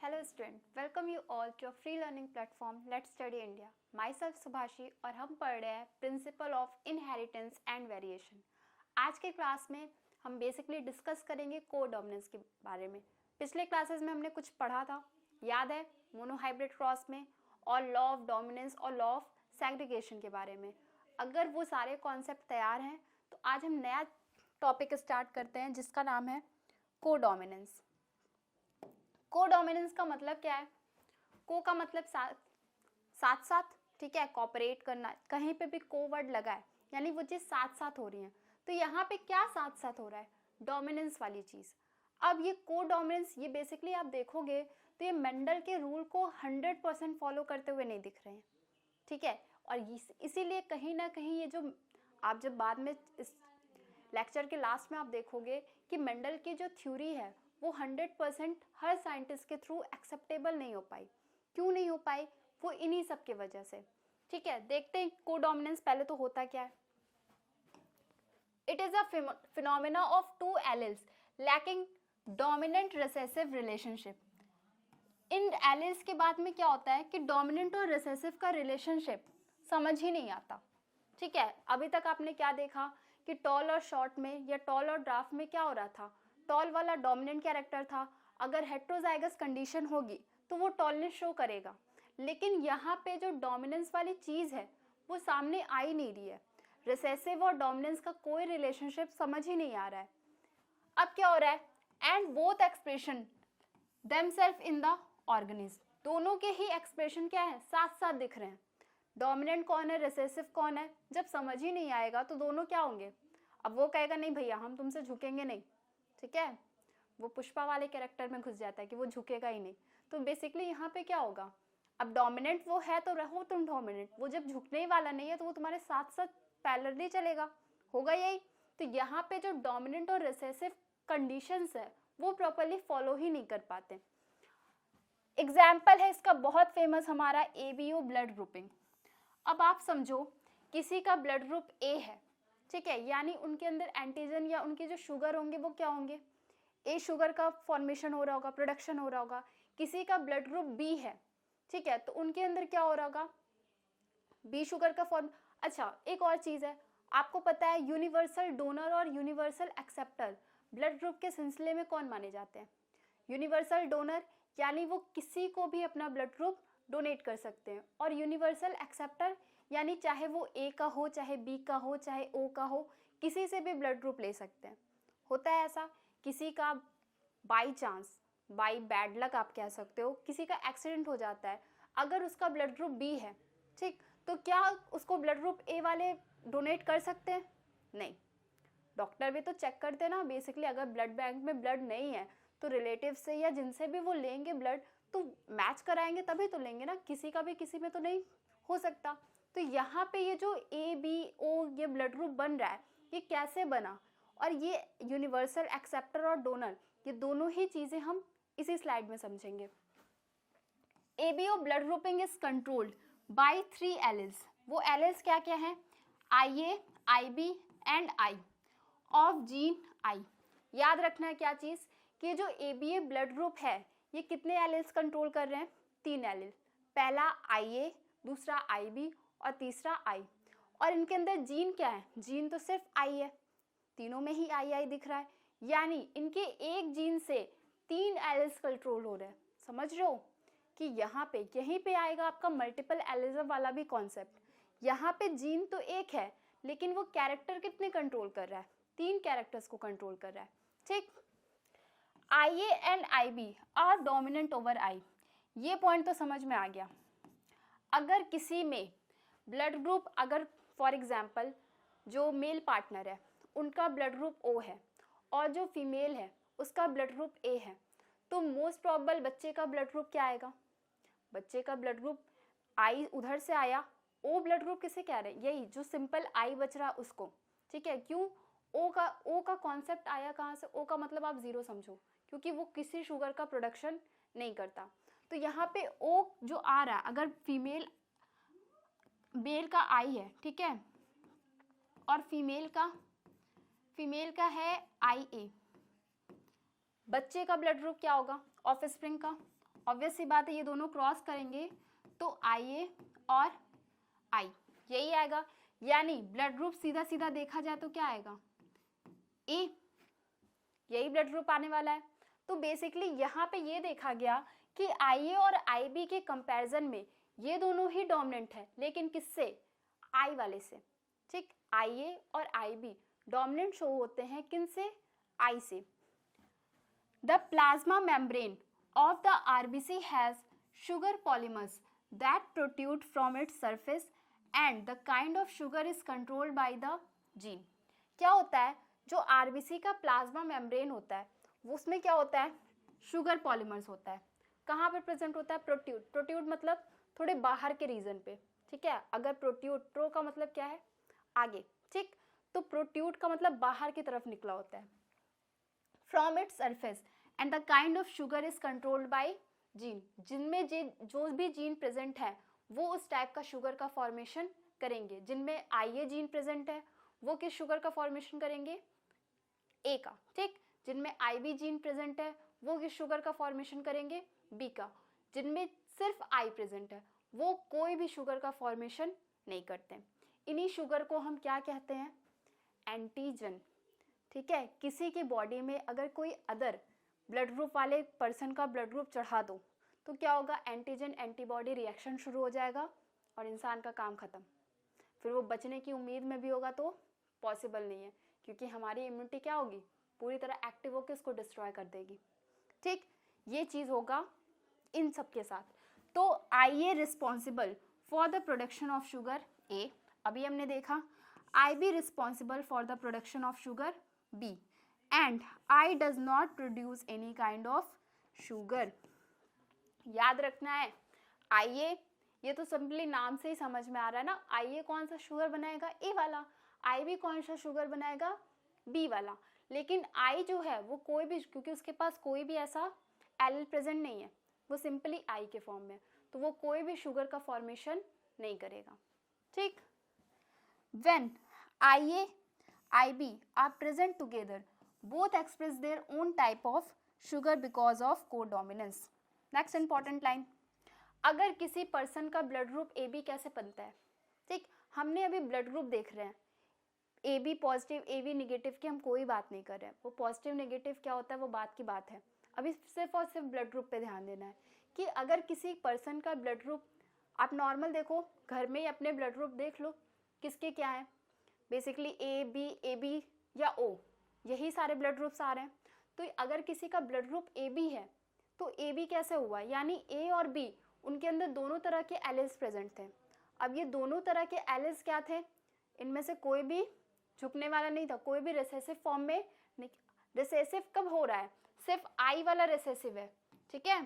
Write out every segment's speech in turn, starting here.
Hello student, welcome you all to a free learning platform Let's Study India. Myself Subhashi और हम पढ़ रहे हैं principle of inheritance and variation. आज के क्लास में हम बेसिकली डिस्कस करेंगे कोडोमिनेंस के बारे में। पिछले क्लासेस में हमने कुछ पढ़ा था, याद है, मोनोहाइब्रिड क्रॉस में और लॉ ऑफ डोमिनेंस और लॉ ऑफ सेग्रीगेशन के बारे में। अगर वो सारे कॉन्सेप्ट तैयार हैं तो आज हम नया टॉपिक स्टार्ट करते हैं जिसका नाम है कोडोमिनेंस। कोडोमिनेंस का मतलब क्या है? को का मतलब साथ साथ, ठीक है, कॉपरेट करना। कहीं पे भी को वर्ड लगा है यानी वो चीज साथ साथ हो रही है। तो यहाँ पे क्या साथ साथ हो रहा है? डोमिनेंस वाली चीज। अब ये कोडोमिनेंस, ये बेसिकली आप देखोगे तो ये मेंडल के रूल को 100% फॉलो करते हुए नहीं दिख रहे हैं, ठीक है। और इसीलिए कहीं ना कहीं ये जो आप जब बाद में इस लेक्चर के लास्ट में आप देखोगे कि मेंडल की जो थ्योरी है वो 100% हर साइंटिस्ट के थ्रू एक्सेप्टेबल नहीं हो पाई। क्यों नहीं हो पाई? वो इन्हीं सब की वजह से, ठीक है। देखते हैं कोडोमिनेंस पहले तो होता क्या है। It is a phenomena of two alleles lacking dominant recessive relationship. इन एलिल्स के बाद में क्या होता है कि डोमिनेंट और रिसेसिव का रिलेशनशिप समझ ही नहीं आता, ठीक है। अभी तक आपने क्या देखा कि टॉल और शॉर्ट में या टॉल और ड्राफ्ट में क्या हो रहा था? टॉल वाला डोमिनेंट कैरेक्टर था। अगर हेट्रोजाइगस कंडीशन होगी तो वो टॉलनेस शो करेगा, लेकिन यहाँ पे जो डोमिनेंस वाली चीज है वो सामने आ ही नहीं रही है। रिसेसिव और डोमिनेंस का कोई रिलेशनशिप समझ ही नहीं आ रहा है। अब क्या हो रहा है? And both expression themselves in the organism, दोनों के ही एक्सप्रेशन क्या है? साथ साथ दिख रहे हैं। डोमिनेंट कौन है, रिसेसिव कौन है, जब समझ ही नहीं आएगा तो दोनों क्या होंगे? अब वो कहेगा नहीं भैया हम तुमसे झुकेंगे नहीं, ठीक है। वो पुष्पा वाले कैरेक्टर में घुस जाता है कि वो झुकेगा ही नहीं। तो बेसिकली यहाँ पे क्या होगा? अब डोमिनेंट वो है तो रहो तुम डोमिनेंट, वो जब झुकने ही वाला नहीं है तो वो तुम्हारे साथ साथ पैरेलली चलेगा, होगा यही। तो यहाँ पे जो डोमिनेंट और रिसेसिव कंडीशंस है वो प्रॉपरली फॉलो ही नहीं कर पाते। एग्जाम्पल है इसका बहुत फेमस हमारा एबीओ ब्लड ग्रुपिंग। अब आप समझो किसी का ब्लड ग्रुप ए है, ठीक है, यानी उनके अंदर एंटीजन या उनके जो शुगर होंगे वो क्या होंगे? ए शुगर का फॉर्मेशन हो रहा होगा, प्रोडक्शन हो रहा होगा। किसी का ब्लड ग्रुप बी है, ठीक है, तो उनके अंदर क्या हो रहा होगा? बी शुगर का फॉर्म। अच्छा, एक और चीज है, आपको पता है यूनिवर्सल डोनर और यूनिवर्सल एक्सेप्टर ब्लड ग्रुप के सिलसिले में कौन माने जाते हैं? यूनिवर्सल डोनर यानी वो किसी को भी अपना ब्लड ग्रुप डोनेट कर सकते हैं, और यूनिवर्सल एक्सेप्टर यानी चाहे वो ए का हो, चाहे बी का हो, चाहे ओ का हो, किसी से भी ब्लड ग्रुप ले सकते हैं। होता है ऐसा, किसी का by chance, by bad luck आप कह सकते हो, किसी का एक्सीडेंट हो जाता है, अगर उसका ब्लड ग्रुप बी है, ठीक, तो क्या उसको ब्लड ग्रुप ए वाले डोनेट कर सकते हैं? नहीं। डॉक्टर भी तो चेक करते हैं ना बेसिकली। अगर ब्लड बैंक में ब्लड नहीं है तो रिलेटिव से या जिनसे भी वो लेंगे ब्लड तो मैच कराएंगे तभी तो लेंगे ना, किसी का भी किसी में तो नहीं हो सकता। तो यहाँ पे ये जो ए बी ओ ये ब्लड ग्रुप बन रहा है, ये कैसे बना? और ये यूनिवर्सल एक्सेप्टर और डोनर, ये दोनों ही चीजें हम इसी स्लाइड में समझेंगे। ABO blood grouping is controlled by 3 alleles. वो एलिल्स क्या क्या हैं? IA, IB and I of gene I। याद रखना है क्या चीज कि जो ABA ब्लड ग्रुप है ये कितने एलिल्स कंट्रोल कर रहे हैं? 3 एलिल। पहला IA, दूसरा IB और तीसरा I। और इनके अंदर जीन क्या है? जीन तो सिर्फ I है, तीनों में ही I दिख रहा है, यानी इनके एक जीन से 3 एलिल्स कंट्रोल हो रहे हैं। समझ रहे हो कि यहाँ पे यहीं पे आएगा आपका मल्टीपल एलिज्म वाला भी कॉन्सेप्ट। यहाँ पे जीन तो एक है लेकिन वो कैरेक्टर कितने कंट्रोल कर रहा है? 3 कैरेक्टर्स को कंट्रोल कर रहा है, ठीक। IA and IB are dominant over I। ये पॉइंट तो समझ में आ गया। अगर किसी में ब्लड ग्रुप, अगर फॉर एग्जांपल जो मेल पार्टनर है उनका ब्लड ग्रुप O है और जो फीमेल है उसका ब्लड ग्रुप A है, तो मोस्ट प्रोबेबल बच्चे का ब्लड ग्रुप क्या आएगा? बच्चे का ब्लड ग्रुप I उधर से आया, O ब्लड ग्रुप किसे कह रहे हैं? यही जो सिंपल I बच रहा उसको, ठीक है। क्यों? O का कॉन्सेप्ट आया कहाँ से? O का मतलब आप 0 समझो, क्योंकि वो किसी शुगर का प्रोडक्शन नहीं करता। तो यहाँ पे O जो आ रहा है, अगर मेल का I है, ठीक है, और फीमेल का है IA, बच्चे का ब्लड ग्रुप क्या होगा? ऑफस्प्रिंग का ऑब्वियस सी बात है, ये दोनों क्रॉस करेंगे तो IA और I यही आएगा, यानी ब्लड ग्रुप सीधा सीधा देखा जाए तो क्या आएगा, A, यही ब्लड ग्रुप आने वाला है। तो बेसिकली यहाँ पे ये देखा गया कि IA और IB के कंपैरिजन में ये दोनों ही डोमिनेंट है, लेकिन किससे, I वाले से, ठीक। IA और IB डोमिनेंट शो होते हैं किनसे, I से। The plasma membrane of the RBC has sugar polymers that protrude from its surface and the kind of sugar is controlled by the gene। क्या होता है, जो RBC का प्लाज्मा मेम्ब्रेन होता है वो उसमें क्या होता है, शुगर पॉलीमर्स होता है। कहाँ पर प्रेजेंट होता है, प्रोट्यूड, प्रोट्यूड मतलब थोड़े बाहर के रीजन पे, ठीक है। अगर प्रोट्यूड, प्रो का मतलब क्या है, आगे, ठीक, तो प्रोट्यूड का मतलब बाहर की तरफ निकला होता है। From its surface and the kind of sugar is controlled by gene, जिनमें जो भी जीन प्रेजेंट है वो उस टाइप का शुगर का फॉर्मेशन करेंगे। जिनमें IA जीन प्रेजेंट है वो किस शुगर का फॉर्मेशन करेंगे, A का, ठीक। जिनमें IB जीन प्रेजेंट है वो किस शुगर का फॉर्मेशन करेंगे, B का। जिनमें सिर्फ I प्रेजेंट है वो कोई भी शुगर का फॉर्मेशन नहीं करते। इन्हीं शुगर को हम क्या कहते हैं, एंटीजन, ठीक है। किसी की बॉडी में अगर कोई अदर ब्लड ग्रुप वाले पर्सन का ब्लड ग्रुप चढ़ा दो तो क्या होगा, एंटीजन एंटीबॉडी रिएक्शन शुरू हो जाएगा और इंसान का काम खत्म। फिर वो बचने की उम्मीद में भी होगा तो पॉसिबल नहीं है, क्योंकि हमारी इम्यूनिटी क्या होगी, पूरी तरह एक्टिव होकर इसको डिस्ट्रॉय कर देगी, ठीक। ये चीज़ होगा इन सब के साथ। तो IA responsible for the production of sugar A, अभी हमने देखा। IB responsible for the production of sugar B and I does not produce any kind of sugar. याद रखना है, IA, ये तो सिंपली नाम से ही समझ में आ रहा है ना, IA कौन सा शुगर बनाएगा, A वाला। IB कौन सा शुगर बनाएगा, B वाला। लेकिन I जो है वो कोई भी, क्योंकि उसके पास कोई भी ऐसा एलिल प्रेजेंट नहीं है, वो सिंपली I के फॉर्म में, तो वो कोई भी शुगर का फॉर्मेशन नहीं करेगा, ठीक। When IA, IB are present together, both express their own type of sugar because of codominance। Next important line, अगर किसी पर्सन का ब्लड ग्रुप AB कैसे बनता है, ठीक। हमने अभी ब्लड ग्रुप देख रहे हैं, AB पॉजिटिव AB निगेटिव की हम कोई बात नहीं कर रहे हैं, वो पॉजिटिव नेगेटिव क्या होता है वो बात की बात है। अभी सिर्फ और सिर्फ ब्लड ग्रुप पे ध्यान देना है कि अगर किसी पर्सन का ब्लड ग्रुप, आप नॉर्मल देखो घर में ही अपने ब्लड ग्रुप देख लो, किसके क्या है, बेसिकली AB या O, यही सारे ब्लड ग्रुप्स आ रहे हैं। तो अगर किसी का ब्लड ग्रुप AB है तो AB कैसे हुआ, यानी A और B उनके अंदर दोनों तरह के एलिल्स प्रेजेंट थे। अब ये दोनों तरह के एलिल्स क्या थे, इनमें से कोई भी झुकने वाला नहीं था, कोई भी रिसेसिव फॉर्म में नहीं। रिसेसिव कब हो रहा है, सिर्फ I वाला रिसेसिव है, ठीक है।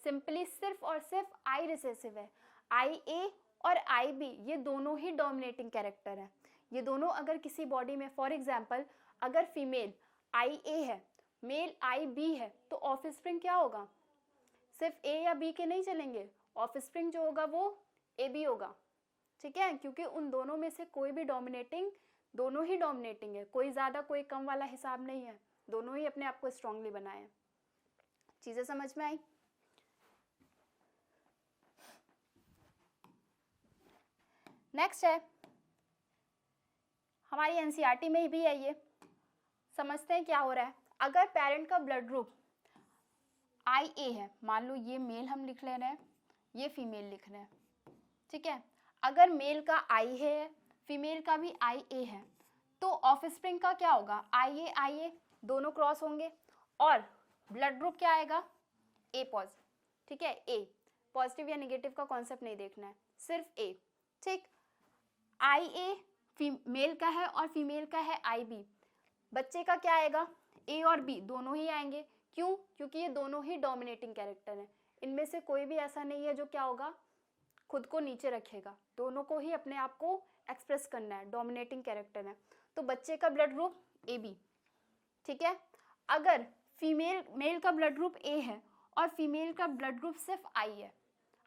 सिंपली सिर्फ और सिर्फ I रिसेसिव है। IA और IB ये दोनों ही डोमिनेटिंग कैरेक्टर है। ये दोनों अगर किसी बॉडी में, फॉर एग्जाम्पल अगर फीमेल IA है, मेल IB है, तो ऑफस्प्रिंग क्या होगा, सिर्फ A या B के नहीं चलेंगे, ऑफस्प्रिंग जो होगा वो AB होगा, ठीक है। क्योंकि उन दोनों में से कोई भी डोमिनेटिंग, दोनों ही डोमिनेटिंग है, कोई ज़्यादा कोई कम वाला हिसाब नहीं है, दोनों ही अपने आप को स्ट्रांगली बनाए हैं। चीज़ें समझ में आई। नेक्स्ट है, हमारी NCERT में भी है ये, समझते हैं क्या हो रहा है। अगर पेरेंट का ब्लड ग्रुप IA है, मान लो ये मेल हम लिख ले रहे हैं, ये फीमेल लिख रहे हैं, ठीक है। अगर मेल का I है, फीमेल का भी IA है, तो ऑफस्प्रिंग का क्या होगा, IA दोनों क्रॉस होंगे और ब्लड ग्रुप क्या आएगा, A पॉजिटिव, ठीक है। A पॉजिटिव या नेगेटिव का कॉन्सेप्ट नहीं देखना है, सिर्फ A, ठीक। IA मेल का है और फीमेल का है IB, बच्चे का क्या आएगा, A और B दोनों ही आएंगे। क्यों, क्योंकि ये दोनों ही डोमिनेटिंग कैरेक्टर हैं, इनमें से कोई भी ऐसा नहीं है जो क्या होगा, खुद को नीचे रखेगा, दोनों को ही अपने आप को एक्सप्रेस करना है, डोमिनेटिंग कैरेक्टर है। तो बच्चे का ब्लड ग्रुप AB, ठीक है। अगर मेल का ब्लड ग्रुप A है और फीमेल का ब्लड ग्रुप सिर्फ I है,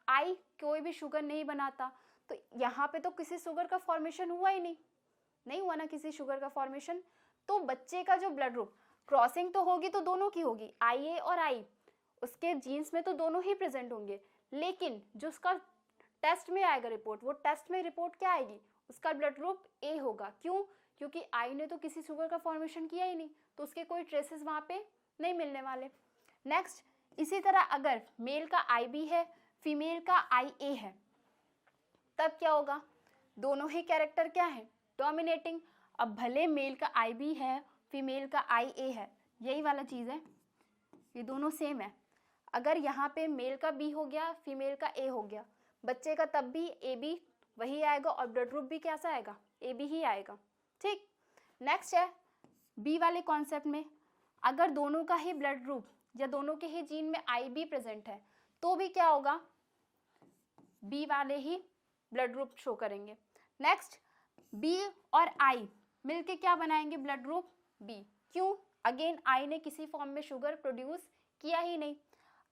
I कोई भी शुगर नहीं बनाता, तो यहाँ पे तो किसी शुगर का फॉर्मेशन हुआ ही नहीं हुआ ना किसी शुगर का फॉर्मेशन। तो बच्चे का जो ब्लड ग्रुप, क्रॉसिंग तो होगी तो दोनों की होगी, IA और I, उसके जीन्स में तो दोनों ही प्रेजेंट होंगे, लेकिन जो उसका टेस्ट में आएगा रिपोर्ट, वो टेस्ट में रिपोर्ट क्या आएगी, उसका ब्लड ग्रुप ए होगा। क्यों? क्योंकि आई ने तो किसी शुगर का फॉर्मेशन किया ही नहीं, तो उसके कोई ट्रेसेस वहाँ पे नहीं मिलने वाले। नेक्स्ट, इसी तरह अगर मेल का आई बी है, फीमेल का आई ए है, तब क्या होगा, दोनों ही कैरेक्टर क्या है, डोमिनेटिंग। अब भले मेल का आई बी है, फीमेल का आई ए है, यही वाला चीज़ है, ये दोनों सेम है। अगर यहाँ पे मेल का बी हो गया, फीमेल का ए हो गया, बच्चे का तब भी ए बी वही आएगा और ब्लड ग्रुप भी कैसा आएगा, ए बी ही आएगा। ठीक, नेक्स्ट है बी वाले कॉन्सेप्ट में, अगर दोनों का ही ब्लड ग्रुप या दोनों के ही जीन में आई बी प्रेजेंट है, तो भी क्या होगा, बी वाले ही ब्लड ग्रुप शो करेंगे। नेक्स्ट, बी और आई मिलके क्या बनाएंगे, ब्लड ग्रुप बी। क्यों? अगेन आई ने किसी फॉर्म में शुगर प्रोड्यूस किया ही नहीं।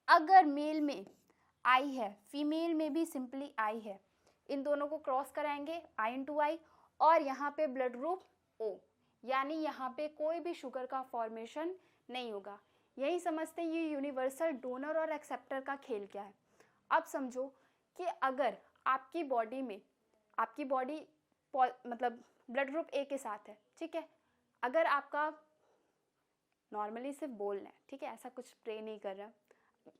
अगर मेल में आई है, फीमेल में भी सिंपली आई है, इन दोनों को क्रॉस कराएंगे आई इंटू आई, और यहाँ पे ब्लड ग्रुप ओ, यानी यहाँ पे कोई भी शुगर का फॉर्मेशन नहीं होगा। यही समझते हैं ये यूनिवर्सल डोनर और एक्सेप्टर का खेल क्या है। अब समझो कि अगर आपकी बॉडी में, आपकी बॉडी मतलब ब्लड ग्रुप ए के साथ है, ठीक है, अगर आपका नॉर्मली सिर्फ बोलना है, ठीक है, ऐसा कुछ प्रे नहीं कर रहा,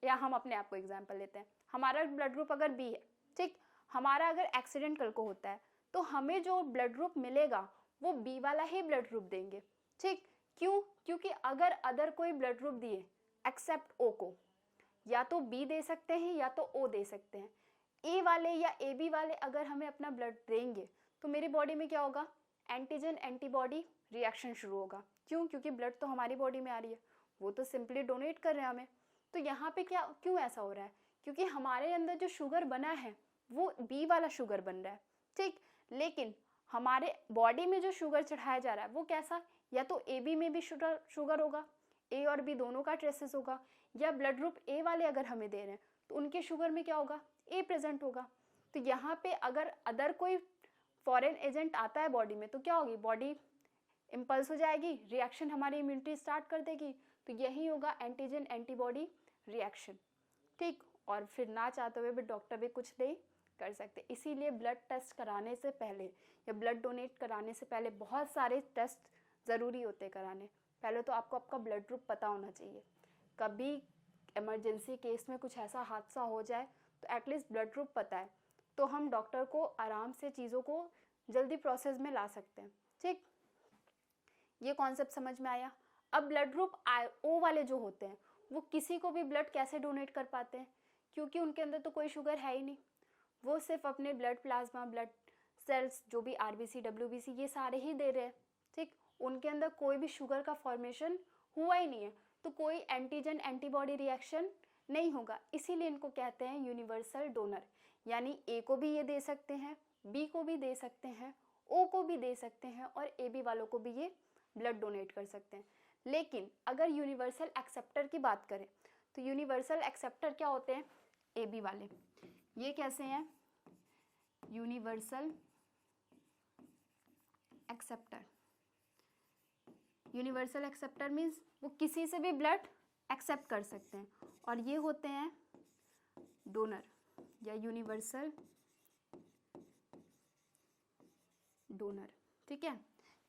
या हम अपने आप को एग्जांपल लेते हैं, हमारा ब्लड ग्रुप अगर बी है, ठीक, हमारा अगर एक्सीडेंट कल को होता है तो हमें जो ब्लड ग्रुप मिलेगा वो बी वाला ही ब्लड ग्रुप देंगे। ठीक, क्यों? क्योंकि अगर अदर कोई ब्लड ग्रुप दिए एक्सेप्ट ओ को, या तो बी दे सकते हैं या तो ओ दे सकते हैं, ए वाले या ए बी वाले अगर हमें अपना ब्लड देंगे तो मेरी बॉडी में क्या होगा, एंटीजन एंटीबॉडी रिएक्शन शुरू होगा। क्यों? क्योंकि ब्लड तो हमारी बॉडी में आ रही है, वो तो सिंपली डोनेट कर रहे हैं हमें। तो यहाँ पे क्या, क्यों ऐसा हो रहा है, क्योंकि हमारे अंदर जो शुगर बना है वो बी वाला शुगर बन रहा है। ठीक, लेकिन हमारे बॉडी में जो शुगर चढ़ाया जा रहा है वो कैसा, या तो ए बी में भी शुगर होगा, ए और बी दोनों का ट्रेसेस होगा, या ब्लड ग्रुप ए वाले अगर हमें दे रहे हैं तो उनके शुगर में क्या होगा, ए प्रेजेंट होगा। तो यहाँ पे अगर अदर कोई फॉरेन एजेंट आता है बॉडी में तो क्या होगी, बॉडी इम्पल्स हो जाएगी, रिएक्शन हमारी इम्यूनिटी स्टार्ट कर देगी, तो यही होगा एंटीजन एंटीबॉडी रिएक्शन। ठीक, और फिर ना चाहते हुए भी डॉक्टर भी कुछ नहीं कर सकते। इसीलिए ब्लड टेस्ट कराने से पहले या ब्लड डोनेट कराने से पहले बहुत सारे टेस्ट ज़रूरी होते हैं कराने। पहले तो आपको आपका ब्लड ग्रुप पता होना चाहिए, कभी इमरजेंसी केस में कुछ ऐसा हादसा हो जाए तो एटलीस्ट ब्लड ग्रुप पता है, तो हम डॉक्टर को आराम से चीज़ों को जल्दी प्रोसेस में ला सकते हैं। ठीक, ये कॉन्सेप्ट समझ में आया। अब ब्लड ग्रुप ओ वाले जो होते हैं वो किसी को भी ब्लड कैसे डोनेट कर पाते हैं, क्योंकि उनके अंदर तो कोई शुगर है ही नहीं, वो सिर्फ अपने ब्लड प्लाज्मा, ब्लड सेल्स, जो भी आरबीसी डब्ल्यूबीसी ये सारे ही दे रहे हैं। ठीक, उनके अंदर कोई भी शुगर का फॉर्मेशन हुआ ही नहीं है, तो कोई एंटीजन एंटीबॉडी रिएक्शन नहीं होगा। इसीलिए इनको कहते हैं यूनिवर्सल डोनर, यानी ए को भी ये दे सकते हैं, बी को भी दे सकते हैं, ओ को भी दे सकते हैं, और ए बी वालों को भी ये ब्लड डोनेट कर सकते हैं। लेकिन अगर यूनिवर्सल एक्सेप्टर की बात करें तो यूनिवर्सल एक्सेप्टर क्या होते हैं, ए बी वाले। ये कैसे हैं, universal acceptor. Universal acceptor means वो किसी से भी ब्लड एक्सेप्ट कर सकते हैं, और ये होते हैं डोनर या यूनिवर्सल डोनर। ठीक है,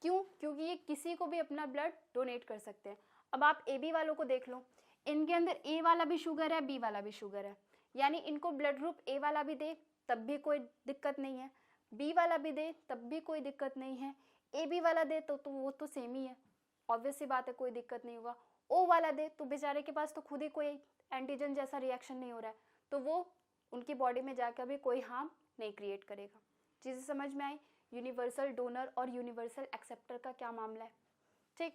क्यों? क्योंकि ये किसी को भी अपना ब्लड डोनेट कर सकते हैं। अब आप ए बी वालों को देख लो, इनके अंदर ए वाला भी शुगर है, बी वाला भी शुगर है, यानी इनको ब्लड ग्रुप ए वाला भी दे तब भी कोई दिक्कत नहीं है, बी वाला भी दे तब भी कोई दिक्कत नहीं है, ए बी वाला दे तो वो तो सेम ही है, ऑब्वियस सी बात है, कोई दिक्कत नहीं होगा। ओ वाला दे तो बेचारे के पास तो खुद ही कोई एंटीजन जैसा रिएक्शन नहीं हो रहा है, तो वो उनकी बॉडी में जाकर भी कोई हार्म नहीं क्रिएट करेगा। चीज़ें समझ में आई, यूनिवर्सल डोनर और यूनिवर्सल एक्सेप्टर का क्या मामला है। ठीक,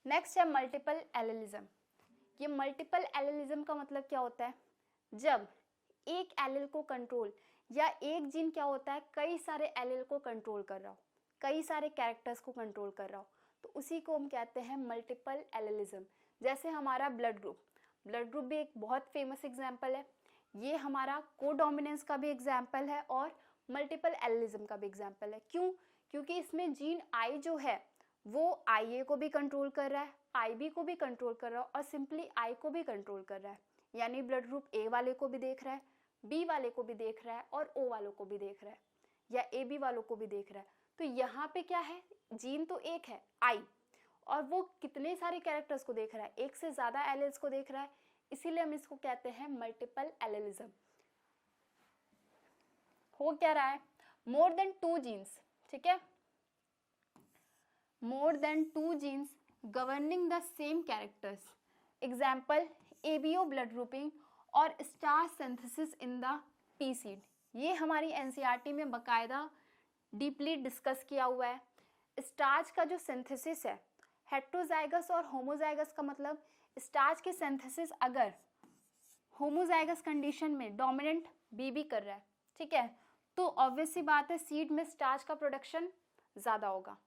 नेक्स्ट है मल्टीपल एलेलिज्म। ये मल्टीपल एलेलिज्म का मतलब क्या होता है, जब एक एलील को कंट्रोल या एक जीन क्या होता है कई सारे एलील को कंट्रोल कर रहा हो, कई सारे कैरेक्टर्स को कंट्रोल कर रहा हो, तो उसी को हम कहते हैं मल्टीपल एलेलिज्म। जैसे हमारा ब्लड ग्रुप भी एक बहुत फेमस एग्जाम्पल है, ये हमारा कोडोमिनेंस का भी एग्जाम्पल है और मल्टीपल एलेलिज्म का भी एग्जाम्पल है। क्यों? क्योंकि इसमें जीन आई जो है वो IA को भी कंट्रोल कर रहा है, IB को भी कंट्रोल कर रहा है और सिंपली I को भी कंट्रोल कर रहा है। यानी ब्लड ग्रुप A वाले को भी देख रहा है, B वाले को भी देख रहा है और O वालों को भी देख रहा है या AB वालों को भी देख रहा है। तो यहाँ पे क्या है, जीन तो एक है I, और वो कितने सारे कैरेक्टर्स को देख रहा है, एक से ज़्यादा एलेल्स को देख रहा है, इसीलिए हम इसको कहते हैं मल्टीपल एलेलिज्म। हो क्या रहा है, मोर देन 2 जीन्स, ठीक है, more than 2 genes governing the same characters, example ABO blood grouping और starch synthesis in the pea seed. ये हमारी NCERT में बकायदा डीपली डिस्कस किया हुआ है। स्टार्च का जो सिंथेसिस है, हेट्रोजाइगस और होमोजाइगस का मतलब स्टार्च के सिंथेसिस अगर होमोजाइगस कंडीशन में डोमिनेंट BB कर रहा है, ठीक है, तो ऑब्वियस सी बात है सीड में स्टार्च का प्रोडक्शन ज़्यादा होगा।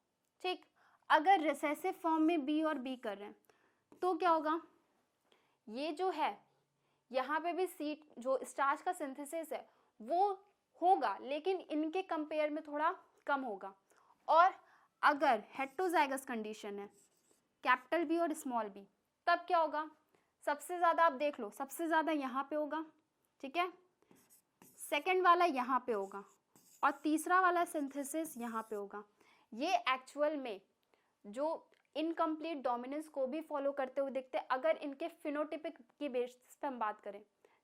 ठीक, अगर रिसेसिव फॉर्म में B और B कर रहे हैं तो क्या होगा, ये जो है यहाँ पे भी सीड जो स्टार्च का सिंथेसिस है वो होगा लेकिन इनके कंपेयर में थोड़ा कम होगा। और अगर हेट्रोजाइगस कंडीशन है, कैपिटल B और स्मॉल b, तब क्या होगा, सबसे ज़्यादा आप देख लो, सबसे ज़्यादा यहाँ पे होगा, ठीक है, सेकंड वाला यहाँ पे होगा और तीसरा वाला सिंथेसिस यहाँ पे होगा। ये एक्चुअल में जो इनकम्प्लीट डोमिनेंस को भी फॉलो करते हुए दिखते हैं अगर इनके फिनोटिपिक की बेसिस पे हम बात करें,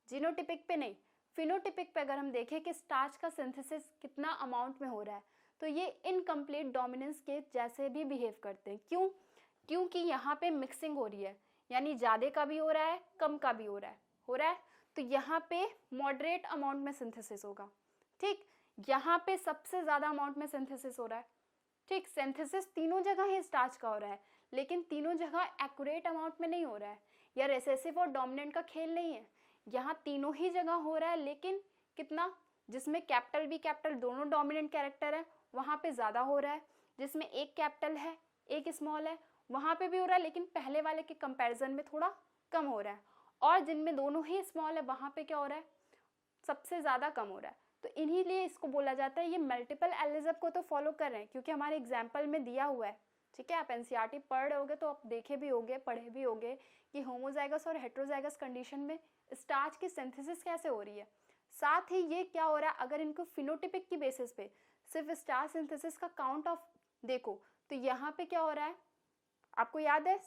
जीनोटिपिक पे नहीं, फिनोटिपिक पे अगर हम देखें कि स्टार्च का सिंथेसिस कितना अमाउंट में हो रहा है, तो ये इनकम्प्लीट डोमिनेंस के जैसे भी बिहेव करते हैं। क्यों, क्योंकि यहाँ पे मिक्सिंग हो रही है, यानी ज़्यादा का भी हो रहा है, कम का भी हो रहा है, तो यहाँ पे मॉडरेट अमाउंट में सिंथेसिस होगा। ठीक, यहाँ पे सबसे ज़्यादा अमाउंट में सिंथेसिस हो रहा है। ठीक, सिंथेसिस तीनों जगह ही स्टार्च का हो रहा है लेकिन तीनों जगह एक्यूरेट अमाउंट में नहीं हो रहा है, या रिसेसिव और डोमिनेंट का खेल नहीं है, यहाँ तीनों ही जगह हो रहा है लेकिन कितना, जिसमें कैपिटल B कैपिटल दोनों डोमिनेंट कैरेक्टर है वहाँ पे ज़्यादा हो रहा है, जिसमें एक कैपिटल है एक स्मॉल है वहाँ पे भी हो रहा है लेकिन पहले वाले के कंपैरिजन में थोड़ा कम हो रहा है, और जिनमें दोनों ही स्मॉल है वहाँ पे क्या हो रहा है, सबसे ज़्यादा कम हो रहा है। तो इन्हीं लिए इसको बोला जाता है, ये मल्टीपल एलिज्म को तो फॉलो कर रहे हैं क्योंकि हमारे एग्जाम्पल में दिया हुआ है। ठीक है, आप NCERT पढ़ रहे होगे तो आप देखे भी होगे, पढ़े भी होगे कि होमोजाइगस और हेट्रोजाइगस कंडीशन में स्टार्च की सिंथेसिस कैसे हो रही है। साथ ही ये क्या हो रहा है, अगर इनको फिनोटिपिक की बेसिस पे सिर्फ स्टार्च सिंथेसिस का काउंट ऑफ देखो तो यहाँ पे क्या हो रहा है, आपको याद है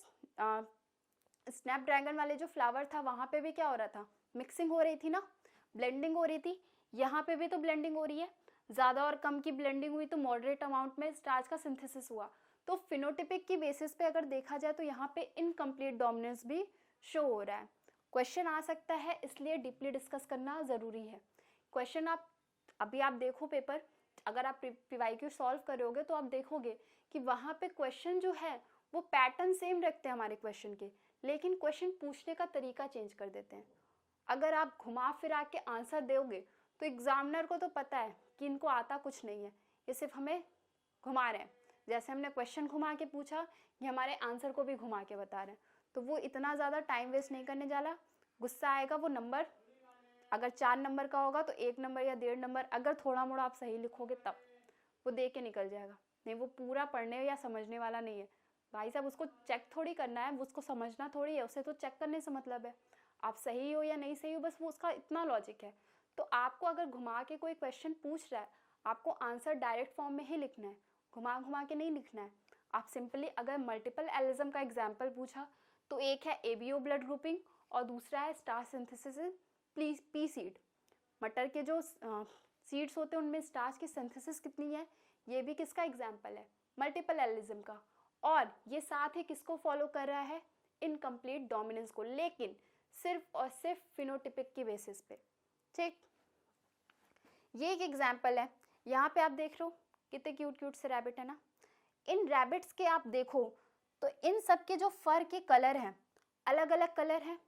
स्नैपड्रैगन वाले जो फ्लावर था वहाँ पे भी क्या हो रहा था, मिक्सिंग हो रही थी ना, ब्लेंडिंग हो रही थी। यहाँ पे भी तो ब्लेंडिंग हो रही है, ज़्यादा और कम की ब्लेंडिंग हुई तो मॉडरेट अमाउंट में स्टार्च का सिंथेसिस हुआ। तो फिनोटिपिक की बेसिस पे अगर देखा जाए तो यहाँ पे इनकम्प्लीट डोमिनेंस भी शो हो रहा है। क्वेश्चन आ सकता है इसलिए डीपली डिस्कस करना ज़रूरी है। क्वेश्चन आप अभी आप देखो पेपर, अगर आप PYQ सॉल्व करोगे तो आप देखोगे कि वहाँ पे क्वेश्चन जो है वो पैटर्न सेम रखते हैं हमारे क्वेश्चन के, लेकिन क्वेश्चन पूछने का तरीका चेंज कर देते हैं। अगर आप घुमा फिरा के आंसर दोगे तो एग्जामिनर को तो पता है कि इनको आता कुछ नहीं है, ये सिर्फ हमें घुमा रहे हैं, जैसे हमने क्वेश्चन घुमा के पूछा ये हमारे आंसर को भी घुमा के बता रहे हैं। तो वो इतना ज़्यादा टाइम वेस्ट नहीं करने जाला, गुस्सा आएगा वो नंबर अगर 4 नंबर का होगा तो 1 नंबर या 1.5 नंबर अगर थोड़ा मोड़ा आप सही लिखोगे तब वो दे के निकल जाएगा, नहीं वो पूरा पढ़ने या समझने वाला नहीं है। भाई साहब उसको चेक थोड़ी करना है, उसको समझना थोड़ी है, उसे तो चेक करने से मतलब है, आप सही हो या नहीं सही हो बस वो उसका इतना लॉजिक है। तो आपको अगर घुमा के कोई क्वेश्चन पूछ रहा है आपको आंसर डायरेक्ट फॉर्म में ही लिखना है, घुमा घुमा के नहीं लिखना है। आप सिंपली अगर मल्टीपल एलिज्म का एग्जाम्पल पूछा तो एक है ABO ब्लड ग्रुपिंग और दूसरा है स्टार्च सिंथेसिस पी सीड। मटर के जो सीड्स होते हैं उनमें स्टार्च की सिंथेसिस कितनी है, ये भी किसका एग्जाम्पल है, मल्टीपल एलिज्म का। और ये साथ ही किसको फॉलो कर रहा है, इनकम्प्लीट डोमिनेंस को, लेकिन सिर्फ और सिर्फ फिनोटिपिक की बेसिस पे। ठीक, ये एक एग्जाम्पल है, यहाँ पे आप देख लो कितने क्यूट क्यूट से रैबिट है ना। इन रैबिट्स के आप देखो तो इन सब के जो फर के कलर हैं अलग अलग कलर हैं।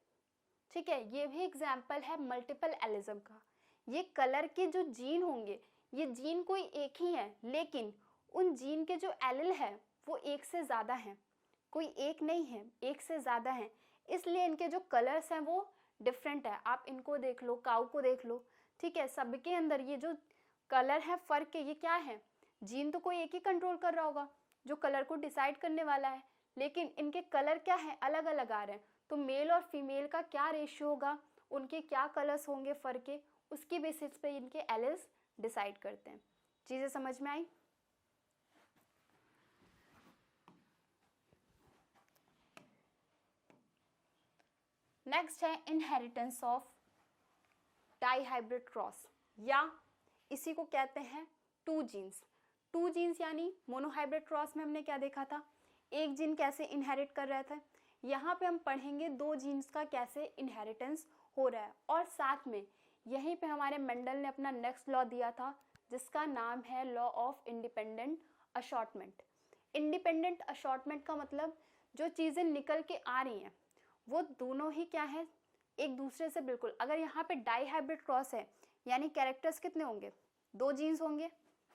ठीक है, ये भी एग्जाम्पल है मल्टीपल एलिज्म का। ये कलर के जो जीन होंगे ये जीन कोई एक ही है लेकिन उन जीन के जो एलिल है वो एक से ज़्यादा हैं, कोई एक नहीं है, एक से ज़्यादा हैं, इसलिए इनके जो कलर्स हैं वो डिफरेंट है। आप इनको देख लो, काऊ को देख लो, ठीक है, सबके अंदर ये जो कलर है फर्क के ये क्या है, जीन तो कोई एक ही कंट्रोल कर रहा होगा, जो कलर को डिसाइड करने वाला है, लेकिन इनके कलर क्या है, अलग अलग आ रहे हैं। तो मेल और फीमेल का क्या रेशियो होगा, उनके क्या कलर्स होंगे फर के, उसकी बेसिस पे इनके एलेल्स डिसाइड करते हैं। चीज़ें समझ में आई? नेक्स्ट है इनहेरिटेंस ऑफ डाईहाइब्रिड क्रॉस, या इसी को कहते हैं टू जीन्स। टू जीन्स यानी मोनोहाइब्रिड क्रॉस में हमने क्या देखा था, एक जीन कैसे इनहेरिट कर रहा था। यहाँ पे हम पढ़ेंगे दो जीन्स का कैसे इनहेरिटेंस हो रहा है, और साथ में यहीं पे हमारे मेंडल ने अपना नेक्स्ट लॉ दिया था जिसका नाम है law of independent assortment. Independent assortment का मतलब जो चीज़ें निकल के आ रही हैं वो दोनों ही क्या है, एक दूसरे से बिल्कुल। अगर यहाँ पे डाईहाइब्रिड क्रॉस है यानी कैरेक्टर्स कितने होंगे, दो जीन्स होंगे,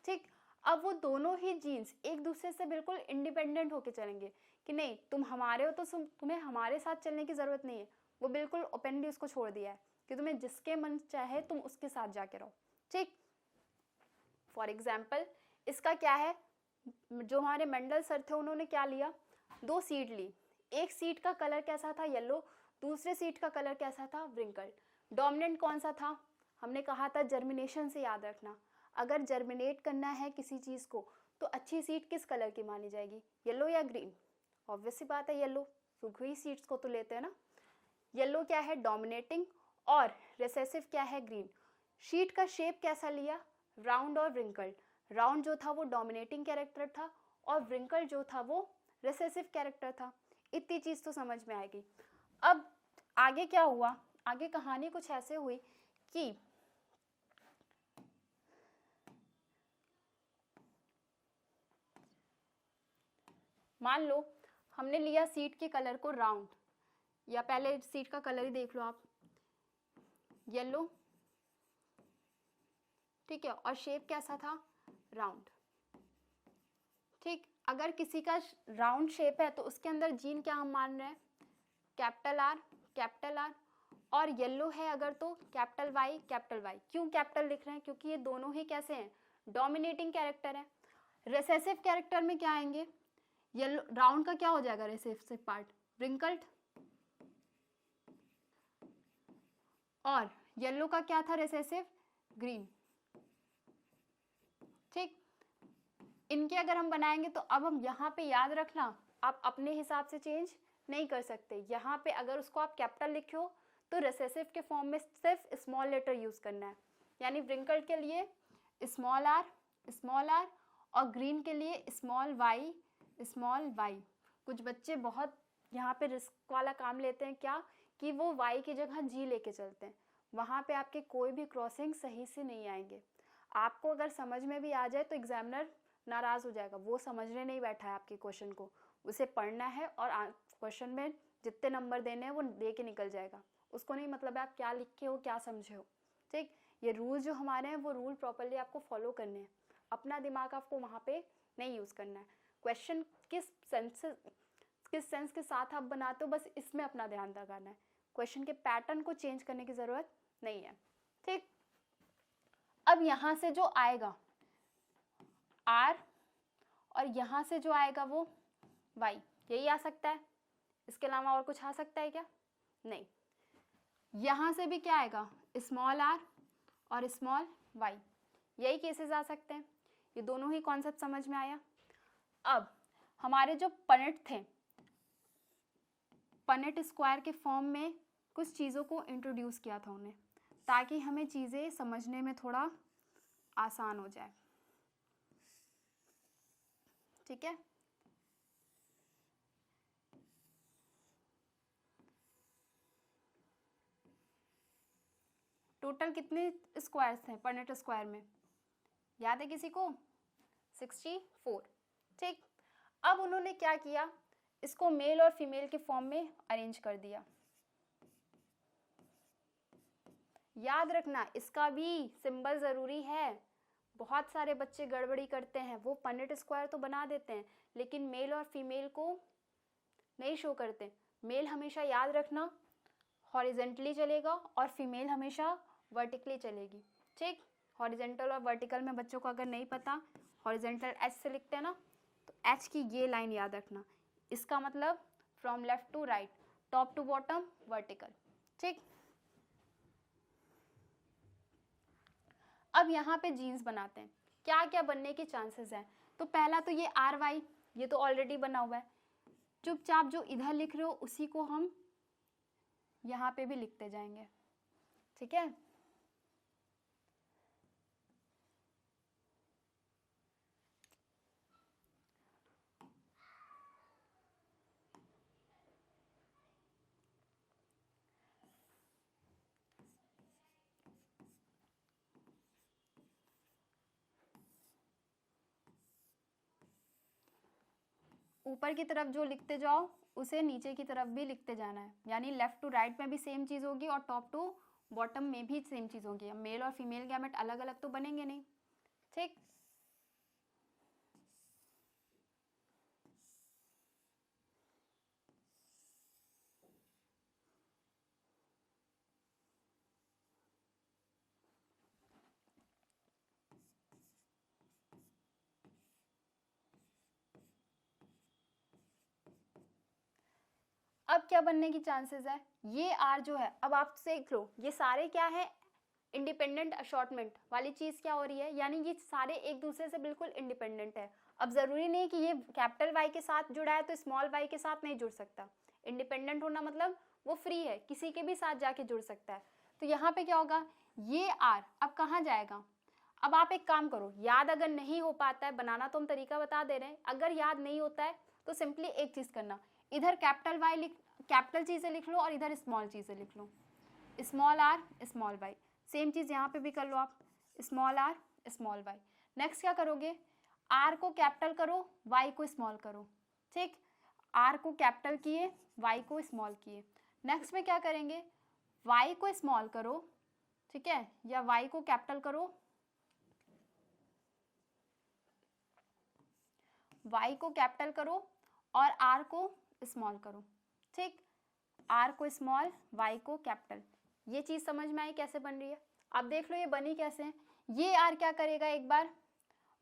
ठीक। अब वो दोनों ही जीन्स एक दूसरे से बिल्कुल इंडिपेंडेंट होके चलेंगे कि नहीं तुम हमारे हो तो तुम्हें हमारे साथ चलने की ज़रूरत नहीं है। वो बिल्कुल ओपनली उसको छोड़ दिया है कि तुम्हें जिसके मन चाहे तुम उसके साथ जाके रहो, ठीक। फॉर एग्जाम्पल इसका क्या है, जो हमारे मेंडल सर थे उन्होंने क्या लिया, दो सीड ली, एक सीड का कलर कैसा था, येलो, दूसरे सीड का कलर कैसा था, व्रिंकल्ड। डोमिनेंट कौन सा था, हमने कहा था जर्मिनेशन से याद रखना, अगर जर्मिनेट करना है किसी चीज़ को तो अच्छी सीड किस कलर की मानी जाएगी, येलो या ग्रीन। ऑब्वियस सी बात है येलो, सूखी हुई सीड्स को तो लेते हैं ना। येलो क्या है डोमिनेटिंग, और रिसेसिव क्या है ग्रीन। शीट का शेप कैसा लिया, राउंड और व्रिंकल्ड। राउंड जो था वो डोमिनेटिंग कैरेक्टर था और व्रिंकल्ड जो था वो रिसेसिव कैरेक्टर था। इतनी चीज़ तो समझ में आएगी। अब आगे क्या हुआ, आगे कहानी कुछ ऐसे हुई कि मान लो हमने लिया सीट के कलर को राउंड, या पहले सीट का कलर ही देख लो आप, येलो, ठीक है, और शेप कैसा था, राउंड, ठीक। अगर किसी का राउंड शेप है तो उसके अंदर जीन क्या हम मान रहे हैं, कैपिटल आर, और येलो है अगर तो कैपिटल वाई। क्यों कैपिटल लिख रहे हैं, क्योंकि ये दोनों ही कैसे हैं, डोमिनेटिंग कैरेक्टर है। रिसेसिव कैरेक्टर में क्या आएंगे, येलो, राउंड का क्या हो जाएगा रिसेसिव पार्ट, व्रिंकल्ड, और येलो का क्या था रिसेसिव, ग्रीन, ठीक। इनके अगर हम बनाएंगे तो अब हम यहाँ पे याद रखना, आप अपने हिसाब से चेंज नहीं कर सकते। यहाँ पे अगर उसको आप कैपिटल लिखो तो रिसेसिव के फॉर्म में सिर्फ स्मॉल लेटर यूज करना है, यानी व्रिंकल्ड के लिए स्मॉल आर, और ग्रीन के लिए स्मॉल वाई। कुछ बच्चे बहुत यहाँ पे रिस्क वाला काम लेते हैं, क्या कि वो वाई की जगह जी लेके चलते हैं, वहाँ पे आपके कोई भी क्रॉसिंग सही से नहीं आएंगे। आपको अगर समझ में भी आ जाए तो एग्जामिनर नाराज हो जाएगा, वो समझने नहीं बैठा है आपके क्वेश्चन को, उसे पढ़ना है और क्वेश्चन में जितने नंबर देने हैं वो दे के निकल जाएगा। उसको नहीं मतलब है आप क्या लिखे हो क्या समझे हो, ठीक। ये रूल जो हमारे हैं वो रूल प्रॉपरली आपको फॉलो करने हैं, अपना दिमाग आपको वहाँ पे नहीं यूज़ करना है। क्वेश्चन किस सेंस के साथ आप बनाते हो बस इसमें अपना ध्यान लगाना है, क्वेश्चन के पैटर्न को चेंज करने की ज़रूरत नहीं है, ठीक। अब यहाँ से जो आएगा आर, और यहाँ से जो आएगा वो वाई, यही आ सकता है, इसके अलावा और कुछ आ सकता है क्या, नहीं। यहाँ से भी क्या आएगा, स्मॉल आर और स्मॉल वाई, यही केसेस आ सकते हैं। ये दोनों ही कॉन्सेप्ट समझ में आया। अब हमारे जो पनेट थे, पनेट स्क्वायर के फॉर्म में कुछ चीज़ों को इंट्रोड्यूस किया था उन्हें, ताकि हमें चीज़ें समझने में थोड़ा आसान हो जाए, ठीक है। टोटल कितने स्क्वायर्स थे पनेट स्क्वायर में, याद है किसी को, 64, ठीक। अब उन्होंने क्या किया, इसको मेल और फीमेल के फॉर्म में अरेंज कर दिया। याद रखना इसका भी सिंबल ज़रूरी है, बहुत सारे बच्चे गड़बड़ी करते हैं, वो पनेट स्क्वायर तो बना देते हैं लेकिन मेल और फीमेल को नहीं शो करते। मेल हमेशा याद रखना हॉरिजेंटली चलेगा और फीमेल हमेशा वर्टिकली चलेगी, ठीक। हॉरिजेंटल और वर्टिकल में बच्चों को अगर नहीं पता, हॉरिजेंटल एच से लिखते हैं ना, तो एच की ये लाइन याद रखना, इसका मतलब from left to right, top to bottom vertical, ठीक। अब यहाँ पे जीन्स बनाते हैं, क्या क्या बनने के चांसेस हैं। तो पहला तो ये आर वाई, ये तो ऑलरेडी बना हुआ है, चुपचाप जो इधर लिख रहे हो उसी को हम यहाँ पे भी लिखते जाएंगे, ठीक है। ऊपर की तरफ जो लिखते जाओ उसे नीचे की तरफ भी लिखते जाना है, यानी लेफ्ट टू राइट में भी सेम चीज़ होगी और टॉप टू बॉटम में भी सेम चीज़ होगी। अब मेल और फीमेल गैमेट अलग अलग तो बनेंगे नहीं, ठीक। अब क्या बनने की चांसेस है, ये आर जो है, अब आप देख लो ये सारे क्या है, इंडिपेंडेंट अशॉर्टमेंट वाली चीज क्या हो रही है, यानी ये सारे एक दूसरे से बिल्कुल इंडिपेंडेंट है। अब जरूरी नहीं कि ये कैपिटल वाई के साथ जुड़ा है तो स्मॉल वाई के साथ नहीं जुड़ सकता। इंडिपेंडेंट होना मतलब वो फ्री है, किसी के भी साथ जाके जुड़ सकता है। तो यहाँ पे क्या होगा, ये आर अब कहाँ जाएगा। अब आप एक काम करो, याद अगर नहीं हो पाता है, बनाना तो हम तरीका बता दे रहे हैं, अगर याद नहीं होता है तो सिंपली एक चीज करना, इधर कैपिटल वाई लिख, कैपिटल चीजें लिख लो और इधर स्मॉल चीजें लिख लो, small r small y. Same चीज यहाँ पे भी कर लो आप, small r small y. Next क्या करोगे, आर को कैपिटल करो, वाई को स्मॉल करो, ठीक। आर को कैपिटल किए, वाई को स्मॉल किए। नेक्स्ट में क्या करेंगे, वाई को स्मॉल करो, ठीक है, या वाई को कैपिटल करो, वाई को कैपिटल करो और आर को स्मॉल करो, ठीक। आर को स्मॉल, वाई को कैपिटल। ये चीज समझ में आई कैसे बन रही है। अब देख लो ये बनी कैसे है। ये आर क्या करेगा, एक बार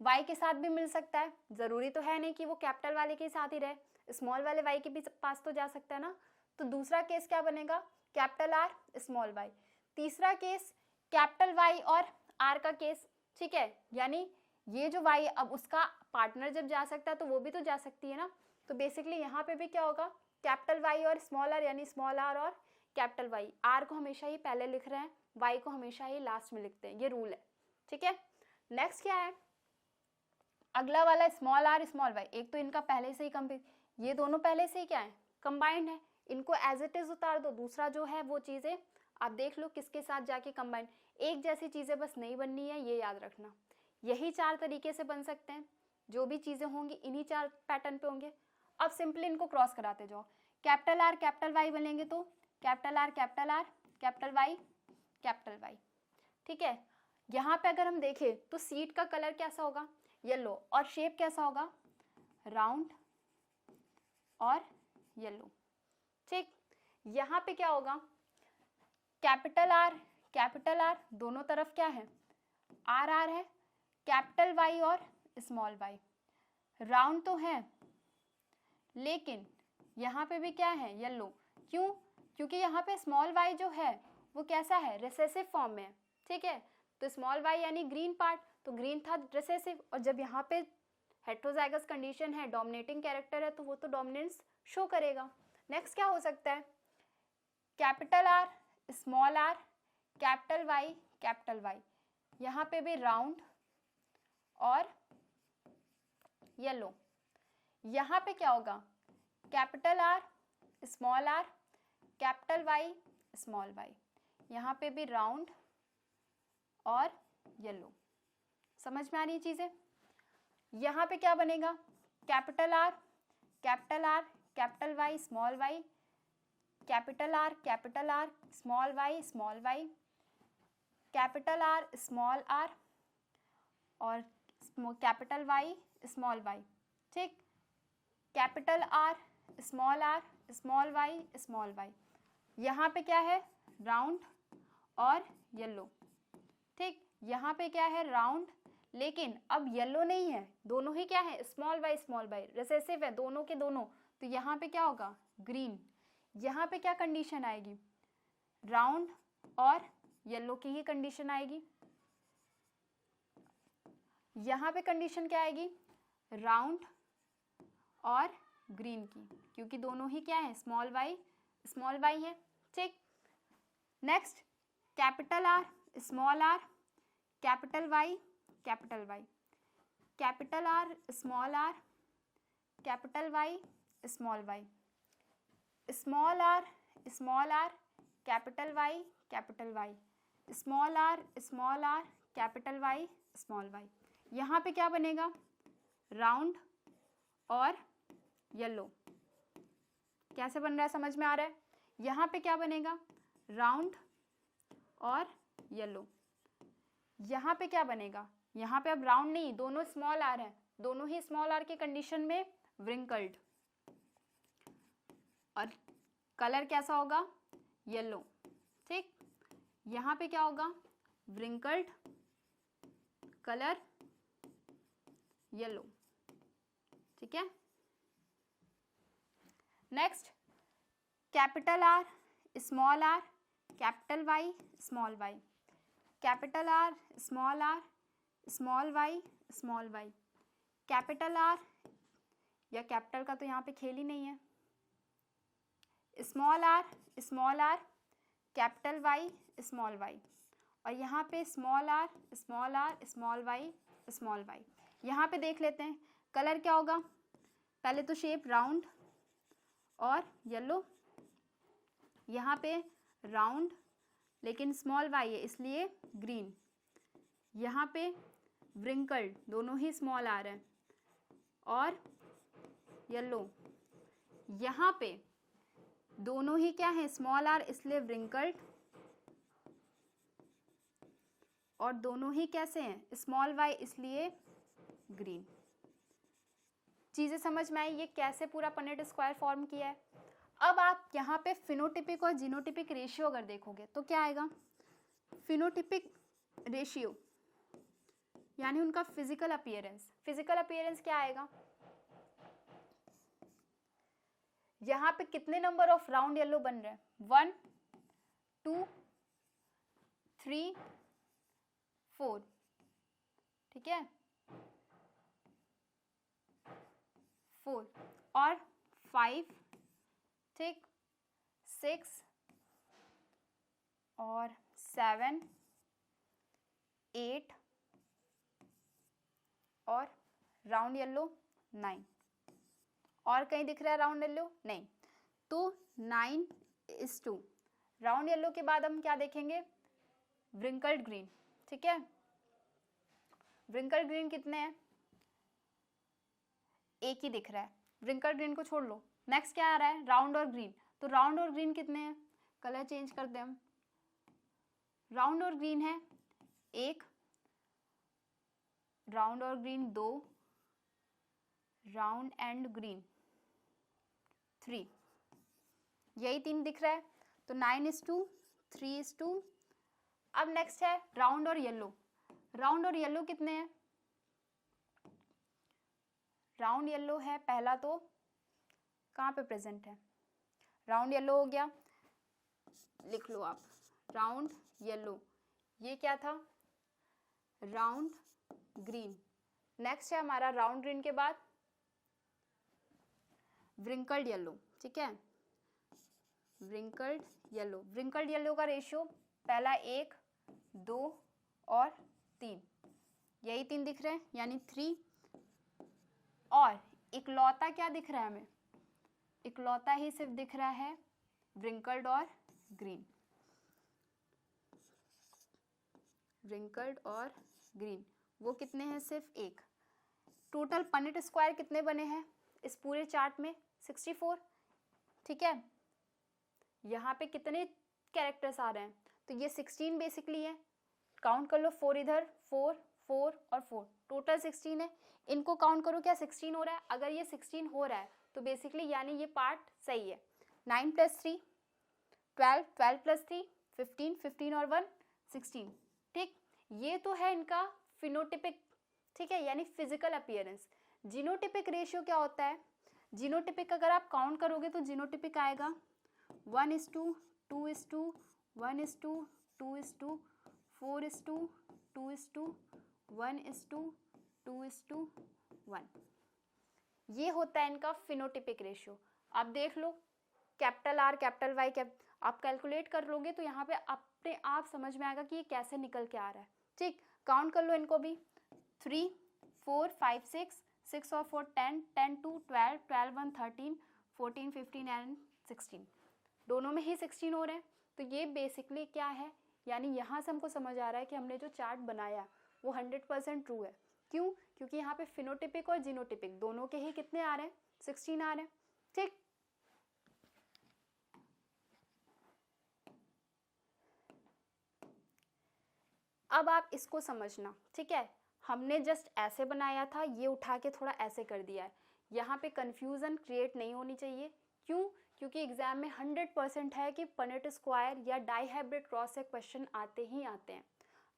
वाई के साथ भी मिल सकता है, जरूरी तो है नहीं कि वो कैपिटल वाले के साथ ही रहे, स्मॉल वाले वाई के भी पास तो जा सकता है ना। तो दूसरा केस क्या बनेगा, कैपिटल आर स्मॉल वाई। तीसरा केस कैपिटल वाई और आर का केस, ठीक है, यानी ये जो वाई अब उसका पार्टनर जब जा सकता है तो वो भी तो जा सकती है ना। तो बेसिकली यहाँ पे भी क्या होगा, कैपिटल वाई और स्मॉल आर, यानी स्मॉल आर और कैपिटल वाई। आर को हमेशा ही पहले लिख रहे हैं, वाई को हमेशा ही लास्ट में लिखते हैं, ये रूल है, ठीक है। नेक्स्ट क्या है, अगला वाला स्मॉल आर स्मॉल वाई, एक तो इनका पहले से ही कंप्लीट, ये दोनों पहले से ही क्या है, कंबाइंड है, इनको एज इट इज उतार दो। दूसरा जो है वो चीजें आप देख लो किसके साथ जाके कंबाइंड, एक जैसी चीजें बस नहीं बननी है, ये याद रखना। यही 4 तरीके से बन सकते हैं, जो भी चीजें होंगी इन्हीं 4 पैटर्न पे होंगे। अब सिंपली इनको क्रॉस कराते जाओ, कैपिटल आर कैपिटल वाई बनेंगे तो capital R capital R capital Y capital Y, ठीक है। यहाँ पे अगर हम देखें तो सीट का कलर कैसा होगा, येलो, और शेप कैसा होगा, राउंड और येलो, ठीक। यहाँ पे क्या होगा, कैपिटल आर दोनों तरफ क्या है, आर आर है, कैपिटल वाई और स्मॉल वाई, राउंड तो है लेकिन यहाँ पे भी क्या है, येलो। क्यों, क्योंकि यहाँ पे स्मॉल वाई जो है वो कैसा है, रिसेसिव फॉर्म में है, ठीक है। तो स्मॉल वाई यानी ग्रीन पार्ट, तो ग्रीन था रिसेसिव, और जब यहाँ पे हेट्रोजाइगस कंडीशन है, डोमिनेटिंग कैरेक्टर है, तो वो तो डोमिनेंस शो करेगा। नेक्स्ट क्या हो सकता है, capital R small R capital Y, यहाँ पे भी राउंड और येलो। यहाँ पे क्या होगा, capital R small R capital Y small Y, यहाँ पे भी राउंड और येलो। समझ में आ रही चीजें। यहाँ पे क्या बनेगा, capital R capital Y small Y, capital R small Y, capital R small R और कैपिटल वाई स्मॉल वाई, ठीक। कैपिटल आर स्मॉल वाई, यहाँ पे क्या है, राउंड और येलो, ठीक। यहाँ पे क्या है, राउंड लेकिन अब येलो नहीं है, दोनों ही क्या है, स्मॉल वाई रिसेसिव है दोनों के दोनों, तो यहाँ पे क्या होगा, ग्रीन। यहाँ पे क्या कंडीशन आएगी, राउंड और येलो की ही कंडीशन आएगी। यहाँ पे कंडीशन क्या आएगी, राउंड और ग्रीन की, क्योंकि दोनों ही क्या है, स्मॉल वाई है। ठीक, next capital R small R, capital Y, capital Y, capital R small R, capital Y small Y, small R capital Y, small R capital Y small Y. यहाँ पे क्या बनेगा, राउंड और येलो। कैसे बन रहा है, समझ में आ रहा है। यहाँ पे क्या बनेगा, राउंड और येलो। यहाँ पे क्या बनेगा, यहाँ पे अब राउंड नहीं, दोनों स्मॉल आर है, दोनों ही स्मॉल आर की कंडीशन में व्रिंकल्ड, और कलर कैसा होगा, येलो। ठीक, यहाँ पे क्या होगा, व्रिंकल्ड, कलर येलो। ठीक है, next capital R small R, capital Y small Y, capital R small Y small Y, capital R, या कैपिटल का तो यहाँ पे खेल ही नहीं है, small R capital Y small Y, और यहाँ पे स्मॉल आर स्मॉल वाई। यहाँ पे देख लेते हैं कलर क्या होगा, पहले तो शेप राउंड और येलो, यहाँ पे राउंड लेकिन स्मॉल वाई है इसलिए ग्रीन, यहाँ पे व्रिंकल्ड, दोनों ही स्मॉल आ रहे हैं, और येलो, यहाँ पे दोनों ही क्या है, स्मॉल आर इसलिए व्रिंकल्ड, और दोनों ही कैसे हैं, स्मॉल वाई इसलिए ग्रीन। चीजें समझ में आई, ये कैसे पूरा पनेट स्क्वायर फॉर्म किया है। अब आप यहाँ पे फिनोटिपिक और जीनोटिपिक रेशियो अगर देखोगे तो क्या आएगा, फिनोटिपिक रेशियो यानी उनका फिजिकल अपीयरेंस क्या आएगा, यहाँ पे कितने नंबर ऑफ राउंड येलो बन रहे हैं, 1 2 3 4, ठीक है, 4 और 5, ठीक, 6 और 7 8 और राउंड येलो 9। और कहीं दिख रहा है राउंड येलो, नहीं, तो 9:2। राउंड येलो के बाद हम क्या देखेंगे, व्रिंकल्ड ग्रीन। ठीक है, व्रिंकल्ड ग्रीन कितने हैं, एक ही दिख रहा है, व्रिंकल्ड ग्रीन को छोड़ लो। नेक्स्ट क्या आ रहा है, राउंड और ग्रीन, तो राउंड और ग्रीन कितने हैं, कलर चेंज करते हैं हम, राउंड और ग्रीन है 1, राउंड और ग्रीन 2, राउंड एंड ग्रीन 3, यही 3 दिख रहा है, तो 9:2 3:2। अब नेक्स्ट है राउंड और येलो, राउंड और येलो कितने हैं, राउंड येलो है पहला, तो कहाँ पे प्रेजेंट है, राउंड येलो हो गया, लिख लो आप, राउंड येलो, ये क्या था, राउंड ग्रीन। नेक्स्ट है हमारा राउंड ग्रीन के बाद व्रिंकल्ड येलो। ठीक है, व्रिंकल्ड येलो का रेशियो पहला 1 2 और 3, यही 3 दिख रहे हैं यानी 3, और इकलौता क्या दिख रहा है हमें, इकलौता ही सिर्फ दिख रहा है व्रिंकल्ड और ग्रीन, व्रिंकल्ड और ग्रीन, वो कितने हैं, सिर्फ 1। टोटल पनेट स्क्वायर कितने बने हैं इस पूरे चार्ट में, 64। ठीक है, यहाँ पे कितने कैरेक्टर्स आ रहे हैं, तो ये 16 बेसिकली है, काउंट कर लो, 4 इधर, 4 4 और 4, टोटल 16 है। इनको काउंट करो, क्या 16 हो रहा है, अगर ये 16 हो रहा है तो बेसिकली यानी ये पार्ट सही है। 9 + 3 12, 12 + 3 15, 15 और 1 16। ठीक, ये तो है इनका फिनोटिपिक ठीक है, यानी फिजिकल अपीयरेंस। जीनोटिपिक रेशियो क्या होता है? जीनोटिपिक अगर आप काउंट करोगे तो जीनोटिपिक आएगा 1:2:2:1:2 4:2:2:1:1 ये होता है इनका फिनोटिपिक रेशियो। आप देख लो कैपिटल आर कैपिटल वाई आप कैलकुलेट कर लोगे तो यहाँ पे अपने आप समझ में आएगा कि ये कैसे निकल के आ रहा है। ठीक, काउंट कर लो इनको भी, 3 4 5 6 6 और 4 10 10 2 12 12 1 13 14 15 एंड 16, दोनों में ही 16 हो रहे हैं। तो ये बेसिकली क्या है, यानी यहाँ से हमको समझ आ रहा है कि हमने जो चार्ट बनाया वो 100% ट्रू है। क्यों? क्योंकि यहाँ पे फिनोटिपिक और जीनोटिपिक दोनों के ही कितने आ रहे हैं? 16 आ रहे हैं। ठीक, अब आप इसको समझना, ठीक है, हमने जस्ट ऐसे बनाया था, ये उठा के थोड़ा ऐसे कर दिया है। यहाँ पे कंफ्यूजन क्रिएट नहीं होनी चाहिए। क्यों? क्योंकि एग्जाम में 100% है कि पनेट स्क्वायर या डाइहाइब्रिड क्रॉस से क्वेश्चन आते ही आते हैं।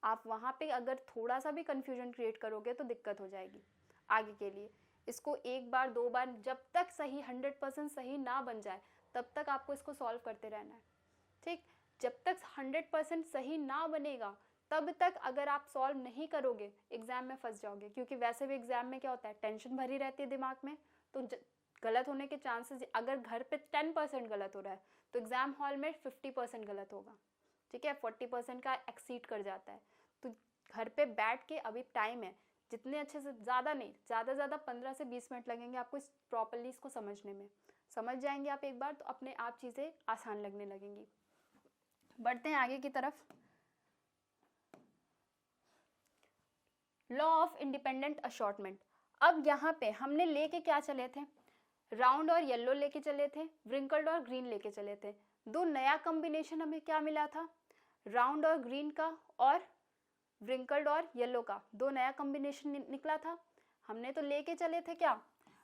आप वहाँ पे अगर थोड़ा सा भी कंफ्यूजन क्रिएट करोगे तो दिक्कत हो जाएगी आगे के लिए। इसको एक बार दो बार, जब तक सही 100% सही ना बन जाए तब तक आपको इसको सॉल्व करते रहना है। ठीक, जब तक 100% सही ना बनेगा तब तक अगर आप सॉल्व नहीं करोगे एग्जाम में फंस जाओगे। क्योंकि वैसे भी एग्जाम में क्या होता है, टेंशन भरी रहती है दिमाग में, तो गलत होने के चांसेस, अगर घर पे 10% गलत हो रहा है तो एग्जाम हॉल में 50% गलत होगा। ठीक है, 40% का एक्सीड कर जाता है। तो घर पे बैठ के अभी टाइम है, जितने अच्छे से, ज़्यादा नहीं, ज़्यादा 15 से 20 मिनट लगेंगे आपको प्रॉपरली इसको समझने में। समझ जाएंगे आप एक बार तो अपने आप चीज़ें आसान लगने लगेंगी। बढ़ते हैं आगे की तरफ। Law of independent assortment. अब यहाँ पे हमने लेके क्या चले थे, राउंड और येलो लेके चले थे, व्रिंकल्ड और ग्रीन लेके चले थे। दो नया कॉम्बिनेशन हमें क्या मिला था, राउंड और ग्रीन का और व्रिंकल्ड और येलो का, दो नया कॉम्बिनेशन निकला था। हमने तो लेके चले थे क्या,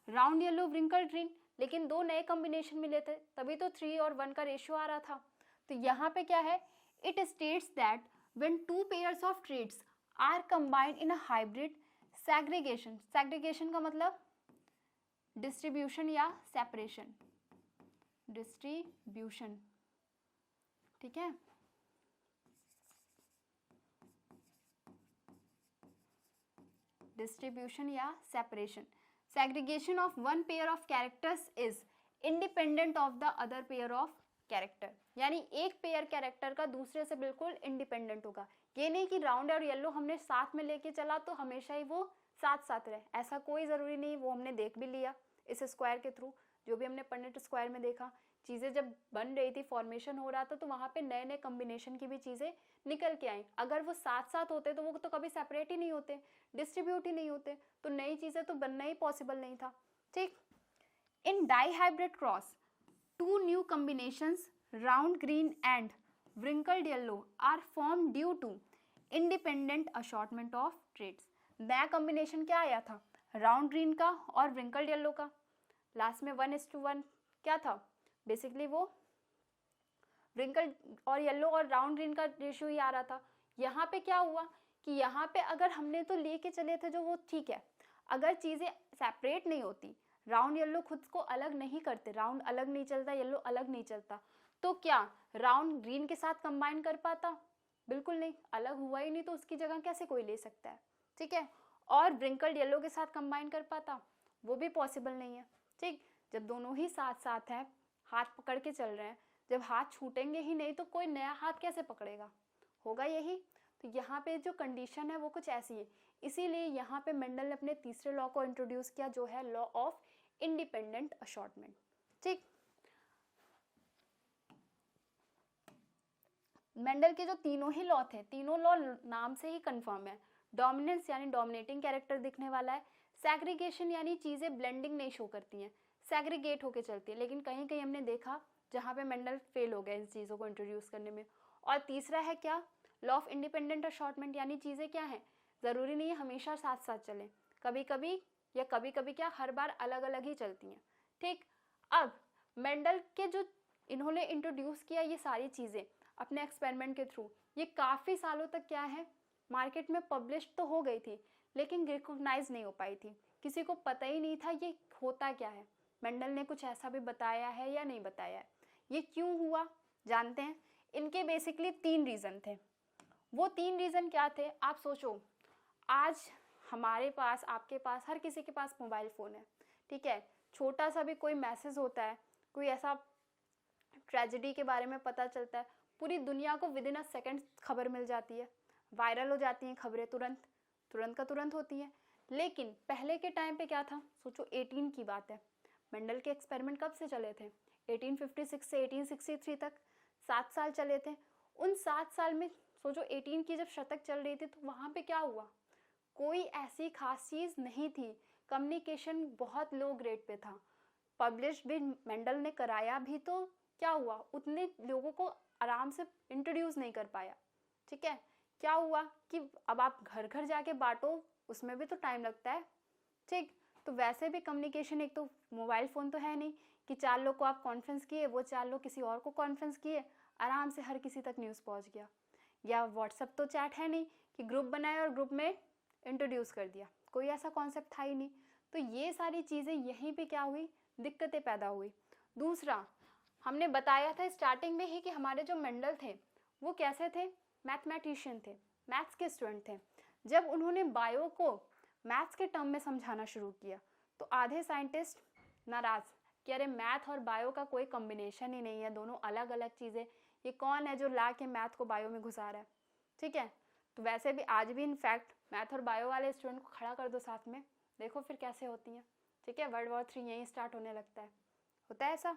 राउंड येलो व्रिंकल्ड ग्रीन, लेकिन दो नए कॉम्बिनेशन मिले थे, तभी तो 3 और 1 का रेशियो आ रहा था। तो यहाँ पे क्या है, it states that when two pairs of trades are combined in a hybrid segregation. Segregation का मतलब डिस्ट्रीब्यूशन या सेपरेशन, डिस्ट्रीब्यूशन, ठीक है। डिस्ट्रीब्यूशन या separation, segregation of one pair of characters is independent of the other pair of character. यानी एक pair character का दूसरे से बिल्कुल इंडिपेंडेंट होगा। ये नहीं कि राउंड और येलो हमने साथ में लेके चला तो हमेशा ही वो साथ साथ रहे, ऐसा कोई ज़रूरी नहीं। वो हमने देख भी लिया इस स्क्वायर के थ्रू, जो भी हमने पनेट स्क्वायर में देखा, चीज़ें जब बन रही थी, फॉर्मेशन हो रहा था, तो वहाँ पे नए नए कॉम्बिनेशन की भी चीज़ें निकल के आई। अगर वो साथ साथ होते तो वो तो कभी सेपरेट ही नहीं होते, डिस्ट्रीब्यूट ही नहीं होते, तो नई चीज़ें तो बनना ही पॉसिबल नहीं था। ठीक, in dihybrid cross two new combinations round green and wrinkled yellow are formed due to independent assortment of traits। नया कॉम्बिनेशन क्या आया था, राउंड ग्रीन का और wrinkled yellow का। लास्ट में 1:1 क्या था, बेसिकली वो wrinkled और येलो और राउंड ग्रीन का रेशियो ही आ रहा था। यहाँ पे क्या हुआ कि यहाँ पे अगर हमने तो लेके चले थे जो वो ठीक है, अगर चीज़ें सेपरेट नहीं होती, राउंड येलो खुद को अलग नहीं करते, राउंड अलग नहीं चलता, येलो अलग नहीं चलता, तो क्या राउंड ग्रीन के साथ कंबाइन कर पाता? बिल्कुल नहीं, अलग हुआ ही नहीं तो उसकी जगह कैसे कोई ले सकता है। ठीक है, और व्रिंकल्ड येलो के साथ कंबाइन कर पाता? वो भी पॉसिबल नहीं है। ठीक, जब दोनों ही साथ साथ हैं, हाथ पकड़ के चल रहे हैं, जब हाथ छूटेंगे ही नहीं तो कोई नया हाथ कैसे पकड़ेगा, होगा यही। तो यहाँ पे जो कंडीशन है वो कुछ ऐसी है, इसीलिए यहाँ पे मेंडल ने अपने तीसरे लॉ को इंट्रोड्यूस किया, जो है लॉ ऑफ इंडिपेंडेंट असॉर्टमेंट। ठीक, मेंडल के जो तीनों ही लॉ थे, तीनों लॉ नाम से ही कंफर्म है। डोमिनेंस यानी डोमिनेटिंग कैरेक्टर दिखने वाला है, सेग्रीगेशन यानी चीज़ें ब्लेंडिंग नहीं शो करती हैं, सेग्रीगेट होके चलती है। लेकिन कहीं कहीं हमने देखा जहाँ पे मेंडल फेल हो गया इन चीज़ों को इंट्रोड्यूस करने में। और तीसरा है क्या, लॉ ऑफ इंडिपेंडेंट असॉर्टमेंट, यानी चीज़ें क्या है, ज़रूरी नहीं है हमेशा साथ साथ चलें, कभी कभी या कभी कभी क्या हर बार अलग अलग ही चलती हैं। ठीक, अब मेंडल के जो इन्होंने इंट्रोड्यूस किया ये सारी चीज़ें अपने एक्सपेरिमेंट के थ्रू, ये काफ़ी सालों तक क्या है, मार्केट में पब्लिश तो हो गई थी, लेकिन रिकॉग्नाइज नहीं हो पाई थी, किसी को पता ही नहीं था ये होता क्या है। मेंडल ने कुछ ऐसा भी बताया है या नहीं बताया है, ये क्यों हुआ जानते हैं। इनके बेसिकली 3 रीज़न थे। वो 3 रीज़न क्या थे आप सोचो। आज हमारे पास, आपके पास, हर किसी के पास मोबाइल फ़ोन है, ठीक है। छोटा सा भी कोई मैसेज होता है, कोई ऐसा ट्रेजेडी के बारे में पता चलता है, पूरी दुनिया को विदिन अ सेकेंड खबर मिल जाती है, वायरल हो जाती हैं खबरें, तुरंत का तुरंत होती हैं। लेकिन पहले के टाइम पे क्या था, सोचो 18 की बात है, मेंडल के एक्सपेरिमेंट कब से चले थे, 1856 से 1863 तक, 7 साल चले थे। उन 7 साल में सोचो 18 की जब शतक चल रही थी तो वहाँ पे क्या हुआ, कोई ऐसी खास चीज़ नहीं थी, कम्युनिकेशन बहुत लो ग्रेड पे था, पब्लिश भी मेंडल ने कराया भी तो क्या हुआ, उतने लोगों को आराम से इंट्रोड्यूस नहीं कर पाया, ठीक है। क्या हुआ कि अब आप घर घर जाके बांटो, उसमें भी तो टाइम लगता है, ठीक। तो वैसे भी कम्युनिकेशन, एक तो मोबाइल फ़ोन तो है नहीं कि 4 लोग को आप कॉन्फ्रेंस किए, वो 4 लोग किसी और को कॉन्फ्रेंस किए, आराम से हर किसी तक न्यूज़ पहुंच गया। या व्हाट्सअप तो चैट है नहीं कि ग्रुप बनाए और ग्रुप में इंट्रोड्यूस कर दिया, कोई ऐसा कॉन्सेप्ट था ही नहीं। तो ये सारी चीज़ें यहीं पे क्या हुई, दिक्कतें पैदा हुई। दूसरा, हमने बताया था स्टार्टिंग में ही कि हमारे जो मेंडल थे वो कैसे थे, मैथमेटिशियन थे, मैथ्स के स्टूडेंट थे। जब उन्होंने बायो को मैथ्स के टर्म में समझाना शुरू किया तो आधे साइंटिस्ट नाराज़ कि अरे मैथ और बायो का कोई कॉम्बिनेशन ही नहीं है, दोनों अलग अलग चीज़ें, ये कौन है जो ला के मैथ को बायो में घुसा रहा है, ठीक है। तो वैसे भी आज भी इनफैक्ट मैथ और बायो वाले स्टूडेंट को खड़ा कर दो साथ में, देखो फिर कैसे होती हैं, ठीक है। वर्ल्ड वॉर 3 यहीं स्टार्ट होने लगता है, होता है ऐसा,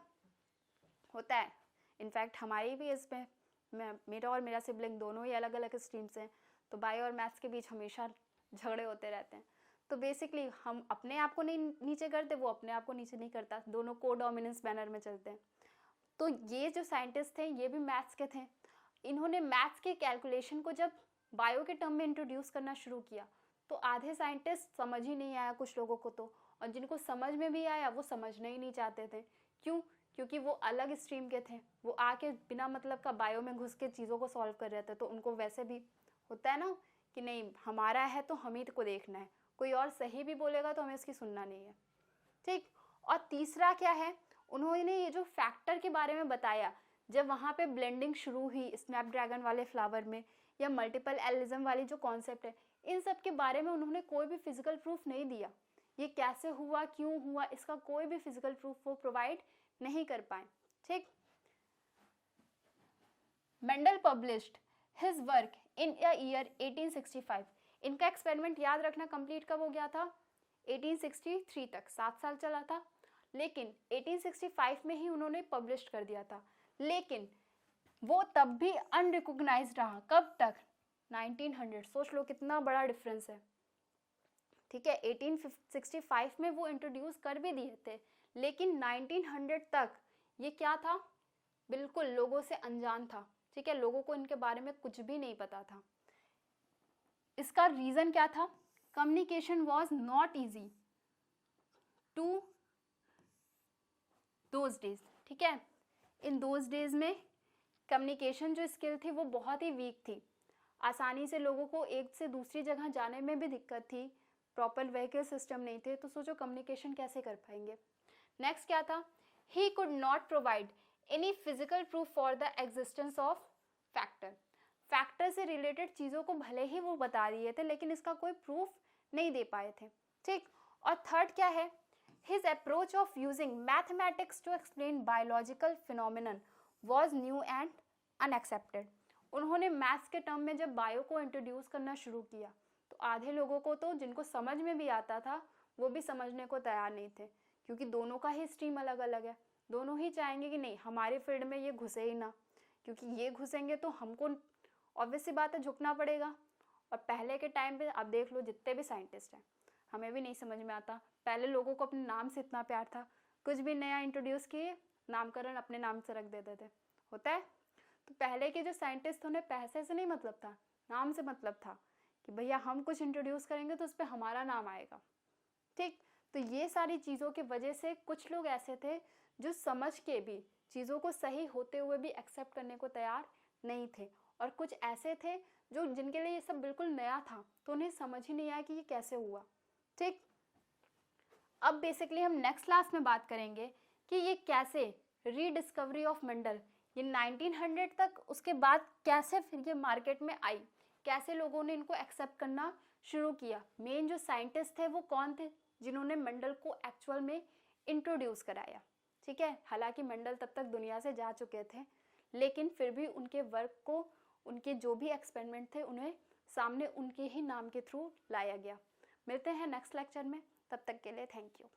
होता है। इनफैक्ट हमारी भी इसमें, मेरा और मेरा सिबलिंग दोनों ही अलग अलग स्ट्रीम से हैं, तो बायो और मैथ्स के बीच हमेशा झगड़े होते रहते हैं। तो बेसिकली हम अपने आप को नहीं नीचे करते, वो अपने आप को नीचे नहीं करता, दोनों को डोमिनेंस बैनर में चलते हैं। तो ये जो साइंटिस्ट थे ये भी मैथ्स के थे, इन्होंने मैथ्स के कैलकुलेशन को जब बायो के टर्म में इंट्रोड्यूस करना शुरू किया तो आधे साइंटिस्ट समझ ही नहीं आया कुछ लोगों को तो, और जिनको समझ में भी आया वो समझना ही नहीं चाहते थे। क्यों, क्योंकि वो अलग स्ट्रीम के थे, वो आके बिना मतलब का बायो में घुस के चीज़ों को सॉल्व कर रहे थे। तो उनको वैसे भी होता है ना कि नहीं हमारा है तो हम ही को देखना है, कोई और सही भी बोलेगा तो हमें उसकी सुनना नहीं है, ठीक। और तीसरा क्या है, उन्होंने ये जो फैक्टर के बारे में बताया, जब वहाँ पे ब्लेंडिंग शुरू हुई स्नैपड्रैगन वाले फ्लावर में, या मल्टीपल एलिज्म वाली जो कॉन्सेप्ट है, इन सब के बारे में उन्होंने कोई भी फिजिकल प्रूफ नहीं दिया, ये कैसे हुआ क्यों हुआ इसका कोई भी फिजिकल प्रूफ वो प्रोवाइड नहीं कर पाए, ठीक। Mendel published his work in year 1865। इनका एक्सपेरिमेंट याद रखना कंप्लीट कब हो गया था, 1863 तक, 7 साल चला था। लेकिन 1865 में ही उन्होंने पब्लिश कर दिया था, लेकिन वो तब भी अनरिकॉग्नाइज्ड रहा, कब तक, 1900। सोच लो कितना बड़ा डिफरेंस है, ठीक है। 1865 में वो इंट्रोड्यूस कर भी दिए थे, लेकिन 1900 तक ये क्या था, बिल्कुल लोगों से अनजान था, ठीक है। लोगों को इनके बारे में कुछ भी नहीं पता था। इसका रीजन क्या था, communication was not easy to those days, ठीक है। इन दोज डेज में कम्युनिकेशन जो स्किल थी वो बहुत ही वीक थी, आसानी से लोगों को एक से दूसरी जगह जाने में भी दिक्कत थी, प्रॉपर व्हीकल सिस्टम नहीं थे, तो सोचो कम्युनिकेशन कैसे कर पाएंगे। नेक्स्ट क्या था, he could not provide any physical proof for the existence of factor. Factor से रिलेटेड चीज़ों को भले ही वो बता दिए थे लेकिन इसका कोई प्रूफ नहीं दे पाए थे, ठीक। और थर्ड क्या है, his approach of using mathematics to explain biological phenomenon was new and unaccepted। उन्होंने मैथ्स के टर्म में जब बायो को इंट्रोड्यूस करना शुरू किया तो आधे लोगों को तो, जिनको समझ में भी आता था, वो भी समझने को तैयार नहीं थे, क्योंकि दोनों का ही स्ट्रीम अलग अलग है, दोनों ही चाहेंगे कि नहीं हमारे फील्ड में ये घुसे ही ना, क्योंकि ये घुसेंगे तो हमको ऑब्वियस सी बात है झुकना पड़ेगा। और पहले के टाइम पे आप देख लो जितने भी साइंटिस्ट हैं, हमें भी नहीं समझ में आता, पहले लोगों को अपने नाम से इतना प्यार था, कुछ भी नया इंट्रोड्यूस किए नामकरण अपने नाम से रख देते थे, होता है। तो पहले के जो साइंटिस्ट उन्हें पैसे से नहीं मतलब था, नाम से मतलब था कि भैया हम कुछ इंट्रोड्यूस करेंगे तो उस पर हमारा नाम आएगा, ठीक। तो ये सारी चीज़ों की वजह से कुछ लोग ऐसे थे जो समझ के भी चीज़ों को सही होते हुए भी एक्सेप्ट करने को तैयार नहीं थे, और कुछ ऐसे थे जो जिनके लिए ये सब बिल्कुल नया था, तो उन्हें समझ ही नहीं आया कि ये कैसे हुआ। ठीक, अब बेसिकली हम नेक्स्ट क्लास में बात करेंगे कि ये कैसे रीडिस्कवरी ऑफ मेंडल, ये 1900 तक, उसके बाद कैसे फिर ये मार्केट में आई, कैसे लोगों ने इनको एक्सेप्ट करना शुरू किया। मेन जो साइंटिस्ट थे वो कौन थे, जिन्होंने मेंडल को एक्चुअल में इंट्रोड्यूस कराया। ठीक है, हालांकि मेंडल तब तक दुनिया से जा चुके थे, लेकिन फिर भी उनके वर्क को, उनके जो भी एक्सपेरिमेंट थे, उन्हें सामने उनके ही नाम के थ्रू लाया गया। मिलते हैं नेक्स्ट लेक्चर में, तब तक के लिए थैंक यू।